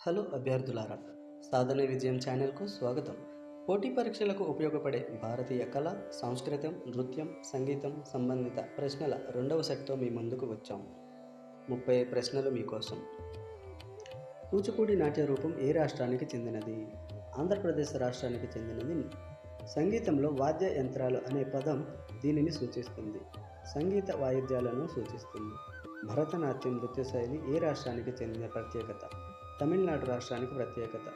Hello అభ్యర్థులారా, సాధన విజయం ఛానల్కు స్వాగతం. పోటీ పరీక్షలకు ఉపయోగపడే భారతీయ కళ, సంస్కృతం, నృత్యం, సంగీతం సంబంధిత ప్రశ్నల రెండవ సెట్తో మీ ముందుకు వచ్చాం. 30 ప్రశ్నలు మీకోసం. కూచిపూడి నాట్య రూపం ఏ రాష్ట్రానికి చెందినది? ఆంధ్రప్రదేశ్ రాష్ట్రానికి చెందినది. సంగీతంలో వాద్య యంత్రాలు అనే పదం దీనిని సూచిస్తుంది. సంగీత వాయిద్యాలను సూచిస్తుంది. భరతనాట్యం నృత్య శైలి ఏ రాష్ట్రానికి చెందిన ప్రత్యేకత? తమిళనాడు రాష్ట్రానికి ప్రత్యేకత.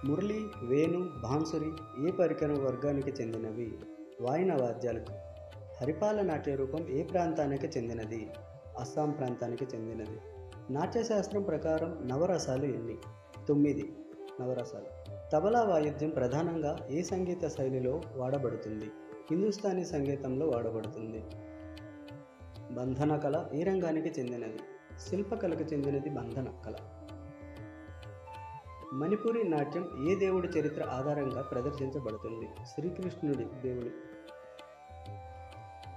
మురళి, వేణు, బాన్సురి ఏ పరికరం వర్గానికి చెందినవి? వాయిన వాద్యాలకు. హరిపాల నాట్య రూపం ఏ ప్రాంతానికి చెందినది? అస్సాం ప్రాంతానికి చెందినది. నాట్యశాస్త్రం ప్రకారం నవరసాలు ఎన్ని? 9 నవరసాలు. తబలా వాయిద్యం ప్రధానంగా ఏ సంగీత శైలిలో వాడబడుతుంది? హిందుస్థానీ సంగీతంలో వాడబడుతుంది. బంధన కళ ఏ రంగానికి చెందినది? శిల్పకళకు చెందినది బంధన కళ. మణిపురి నాట్యం ఏ దేవుడి చరిత్ర ఆధారంగా ప్రదర్శించబడుతుంది? శ్రీకృష్ణుడి దేవుడి.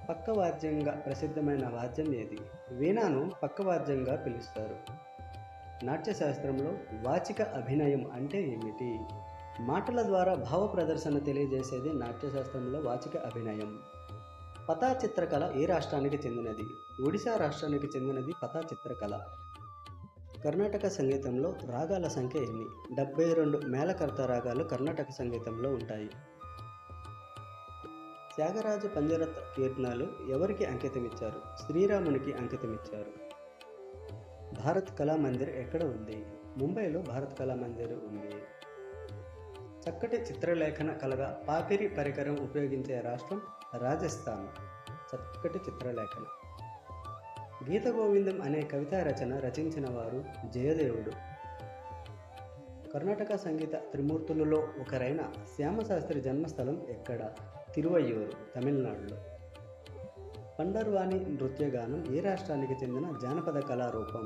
పక్కవాద్యంగా ప్రసిద్ధమైన వాద్యం ఏది? వీణాను పక్కవాద్యంగా పిలుస్తారు. నాట్యశాస్త్రంలో వాచిక అభినయం అంటే ఏమిటి? మాటల ద్వారా భావ ప్రదర్శన తెలియజేసేది నాట్యశాస్త్రంలో వాచిక అభినయం. పతా చిత్రకళ ఏ రాష్ట్రానికి చెందినది? ఒడిశా రాష్ట్రానికి చెందినది పతా చిత్రకళ. కర్ణాటక సంగీతంలో రాగాల సంఖ్య ఎన్ని? 72 మేళకర్త రాగాలు కర్ణాటక సంగీతంలో ఉంటాయి. త్యాగరాజ పంజరత్ కీర్తనలు ఎవరికి అంకితమిచ్చారు? శ్రీరామునికి అంకితమిచ్చారు. భారత్ కళామందిర్ ఎక్కడ ఉంది? ముంబైలో భారత్ కళామందిర్ ఉంది. చక్కటి చిత్రలేఖన కలగా పాపిరి పరికరం ఉపయోగించే రాష్ట్రం రాజస్థాన్. చక్కటి చిత్రలేఖన. గీత గోవిందం అనే కవితా రచన రచించిన వారు జయదేవుడు. కర్ణాటక సంగీత త్రిమూర్తులలో ఒకరైన శ్యామశాస్త్రి జన్మస్థలం ఎక్కడ? తిరువయ్యూరు, తమిళనాడులో. పండర్వాణి నృత్యగానం ఏ రాష్ట్రానికి చెందిన జానపద కళారూపం?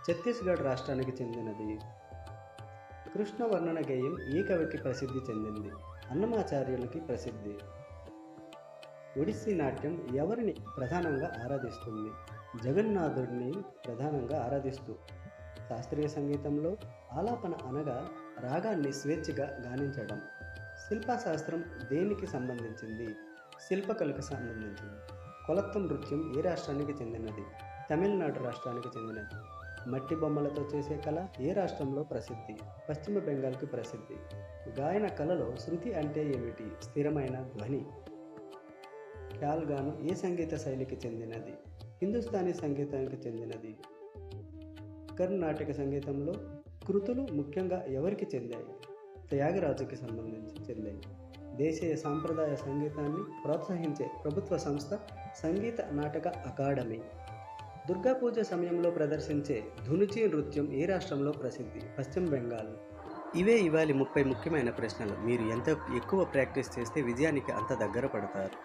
ఛత్తీస్గఢ్ రాష్ట్రానికి చెందినది. కృష్ణ వర్ణన గేయం ఏ కవికి ప్రసిద్ధి చెందింది? అన్నమాచార్యులకి ప్రసిద్ధి. ఒడిస్సీ నాట్యం ఎవరిని ప్రధానంగా ఆరాధిస్తుంది? జగన్నాథుడిని ప్రధానంగా ఆరాధిస్తూ. శాస్త్రీయ సంగీతంలో ఆలాపన అనగా రాగాన్ని స్వేచ్ఛగా గానించడం. శిల్పశాస్త్రం దేనికి సంబంధించింది? శిల్పకళకు సంబంధించింది. కొలత్తం నృత్యం ఏ రాష్ట్రానికి చెందినది? తమిళనాడు రాష్ట్రానికి చెందినది. మట్టి బొమ్మలతో చేసే కళ ఏ రాష్ట్రంలో ప్రసిద్ధి? పశ్చిమ బెంగాల్కి ప్రసిద్ధి. గాయన కళలో శృతి అంటే ఏమిటి? స్థిరమైన ధ్వని. ఖ్యాల్గానం ఏ సంగీత శైలికి చెందినది? హిందుస్థానీ సంగీతానికి చెందినది. కర్ణాటక సంగీతంలో కృతులు ముఖ్యంగా ఎవరికి చెందాయి? త్యాగరాజుకి సంబంధించి చెందాయి. దేశీయ సాంప్రదాయ సంగీతాన్ని ప్రోత్సహించే ప్రభుత్వ సంస్థ సంగీత నాటక అకాడమీ. దుర్గా పూజ సమయంలో ప్రదర్శించే ధునుచి నృత్యం ఏ రాష్ట్రంలో ప్రసిద్ధి? పశ్చిమ బెంగాల్. ఇవే ఇవాళ 30 ముఖ్యమైన ప్రశ్నలు. మీరు ఎంత ఎక్కువ ప్రాక్టీస్ చేస్తే విజయానికి అంత దగ్గర పడతారు.